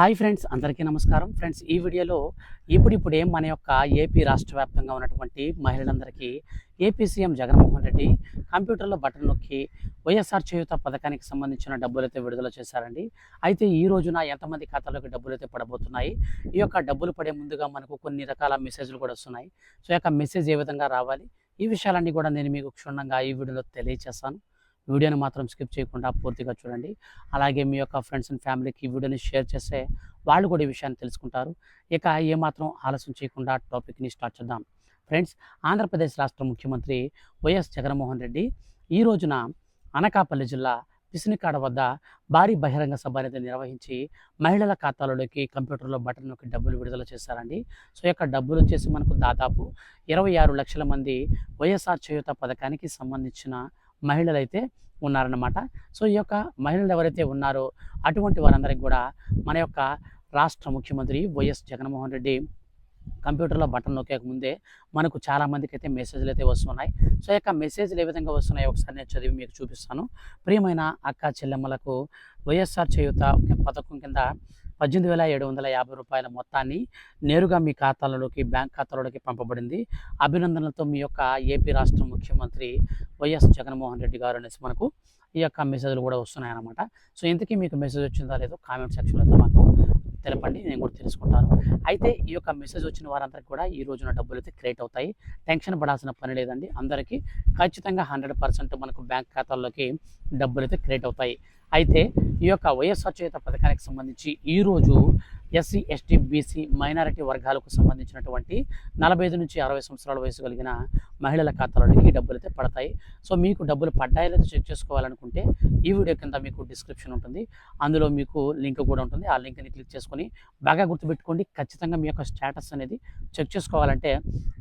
Hi friends, అందరికీ నమస్కారం. Friends, ఈ వీడియోలో ఇప్పుడిప్పుడే మన యొక్క ఏపీ రాష్ట్ర వ్యాప్తంగా ఉన్నటువంటి మహిళలందరికీ ఏపీ సీఎం జగన్మోహన్ రెడ్డి కంప్యూటర్లో బటన్ నొక్కి వైఎస్ఆర్ చేయూత పథకానికి సంబంధించిన డబ్బులైతే విడుదల చేశారండి. అయితే ఈ రోజున ఎంతమంది ఖాతాలోకి డబ్బులైతే పడబోతున్నాయి, ఈ యొక్క డబ్బులు పడే ముందుగా మనకు కొన్ని రకాల మెసేజ్లు కూడా వస్తున్నాయి. సో ఈ యొక్క మెసేజ్ ఏ విధంగా రావాలి, ఈ విషయాలన్నీ కూడా నేను మీకు క్షుణ్ణంగా ఈ వీడియోలో తెలియజేస్తాను. వీడియోని మాత్రం స్కిప్ చేయకుండా పూర్తిగా చూడండి. అలాగే మీ యొక్క ఫ్రెండ్స్ అండ్ ఫ్యామిలీకి ఈ వీడియోని షేర్ చేస్తే వాళ్ళు కూడా ఈ విషయాన్ని తెలుసుకుంటారు. ఇక ఏమాత్రం ఆలస్యం చేయకుండా టాపిక్ని స్టార్ట్ చేద్దాం. ఫ్రెండ్స్, ఆంధ్రప్రదేశ్ రాష్ట్ర ముఖ్యమంత్రి వైఎస్ జగన్మోహన్ రెడ్డి ఈ రోజున అనకాపల్లి జిల్లా పిసినికాడ వద్ద భారీ బహిరంగ సభ అనేది నిర్వహించి మహిళల ఖాతాలలోకి కంప్యూటర్లో బటన్ నొక్కి డబ్బులు విడుదల చేశారండి. సో ఈ యొక్క డబ్బులు వచ్చేసి మనకు దాదాపు 26 లక్షల మంది వైఎస్ఆర్ చేయూత పథకానికి సంబంధించిన మహిళలైతే ఉన్నారన్నమాట. సో ఈ యొక్క మహిళలు ఎవరైతే ఉన్నారో అటువంటి వారందరికీ కూడా మన యొక్క రాష్ట్ర ముఖ్యమంత్రి వైఎస్ జగన్మోహన్ రెడ్డి కంప్యూటర్లో బటన్ నొక్కక ముందే మనకు చాలామందికి అయితే మెసేజ్లు అయితే వస్తున్నాయి. సో ఈ యొక్క మెసేజ్లు ఏ విధంగా వస్తున్నాయో ఒకసారి నేను చదివి మీకు చూపిస్తాను. ప్రియమైన అక్క చెల్లెమ్మలకు వైఎస్ఆర్ చేయూత పథకం కింద 18,750 రూపాయల మొత్తాన్ని నేరుగా మీ ఖాతాలలోకి, బ్యాంక్ ఖాతాలలోకి పంపబడింది. అభినందనలతో మీ యొక్క ఏపీ రాష్ట్ర ముఖ్యమంత్రి వైఎస్ జగన్మోహన్ రెడ్డి గారు అనేసి మనకు ఈ యొక్క మెసేజ్లు కూడా వస్తున్నాయి అన్నమాట. సో ఇంతకీ మీకు మెసేజ్ వచ్చిందా లేదో కామెంట్ సెక్షన్లో అయితే మాకు తెలపండి, నేను కూడా తెలుసుకుంటాను. అయితే ఈ యొక్క మెసేజ్ వచ్చిన వారందరికీ కూడా ఈ రోజున డబ్బులు అయితే క్రియేట్ అవుతాయి. టెన్షన్ పడాల్సిన పని లేదండి. అందరికీ ఖచ్చితంగా 100% మనకు బ్యాంక్ ఖాతాల్లోకి డబ్బులు అయితే క్రియేట్ అవుతాయి. అయితే ఈ యొక్క వైఎస్ఆర్ చేయూత పథకానికి సంబంధించి ఈరోజు ఎస్సీ, ఎస్టీ, బీసీ, మైనారిటీ వర్గాలకు సంబంధించినటువంటి 45 నుంచి 60 సంవత్సరాల వయసు కలిగిన మహిళల ఖాతాలోకి డబ్బులు అయితే పడతాయి. సో మీకు డబ్బులు పడ్డాయో లేదో చెక్ చేసుకోవాలనుకుంటే ఈ వీడియో కింద మీకు డిస్క్రిప్షన్ ఉంటుంది, అందులో మీకు లింక్ కూడా ఉంటుంది. ఆ లింక్ని క్లిక్ చేసుకొని బాగా గుర్తుపెట్టుకోండి. ఖచ్చితంగా మీ యొక్క స్టేటస్ అనేది చెక్ చేసుకోవాలంటే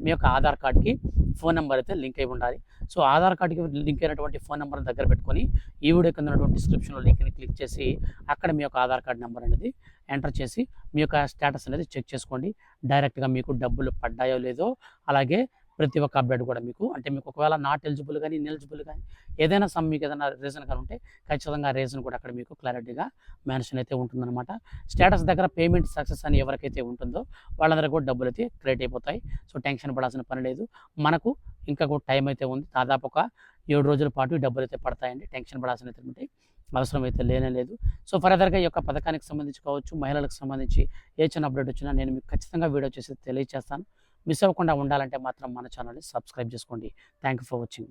మీ యొక్క ఆధార్ కార్డ్కి ఫోన్ నెంబర్ అయితే లింక్ అయి ఉండాలి. సో ఆధార్ కార్డ్కి లింక్ అయినటువంటి ఫోన్ నెంబర్ని దగ్గర పెట్టుకొని ఈ వీడియో కింద ఉన్నటువంటి డిస్క్రిప్షన్లో లింక్ని క్లిక్ చేసి అక్కడ మీ యొక్క ఆధార్ కార్డ్ నెంబర్ అనేది ఎంటర్ చేసి మీ యొక్క స్టేటస్ అనేది చెక్ చేసుకోండి. డైరెక్ట్గా మీకు డబ్బులు పడ్డాయో లేదో, అలాగే ప్రతి ఒక్క అప్డేట్ కూడా మీకు ఒకవేళ నాట్ ఎలిజిబుల్ కానీ, ఇన్ఎలిజిబుల్ కానీ ఏదైనా మీకు ఏదైనా రీజన్ కానీ ఉంటే ఖచ్చితంగా రీజన్ కూడా అక్కడ మీకు క్లారిటీగా మెన్షన్ అయితే ఉంటుందన్నమాట. స్టేటస్ దగ్గర పేమెంట్ సక్సెస్ అని ఎవరికైతే ఉంటుందో వాళ్ళందరికీ కూడా డబ్బులు అయితే క్రియేట్ అయిపోతాయి. సో టెన్షన్ పడాల్సిన పని లేదు. మనకు ఇంకా కూడా టైం అయితే ఉంది. దాదాపు ఒక 7 రోజుల పాటు ఈ డబ్బులు అయితే పడతాయండి. టెన్షన్ పడాల్సిన అవసరం అయితే లేనే లేదు. సో ఫర్దర్గా ఈ యొక్క పథకానికి సంబంధించి కావచ్చు, మహిళలకు సంబంధించి ఏ చిన్న అప్డేట్ వచ్చినా నేను మీకు ఖచ్చితంగా వీడియో చేసి తెలియజేస్తాను. మిస్ అవ్వకుండా ఉండాలంటే మాత్రం మన ఛానల్ని సబ్స్క్రైబ్ చేసుకోండి. Thank you for watching.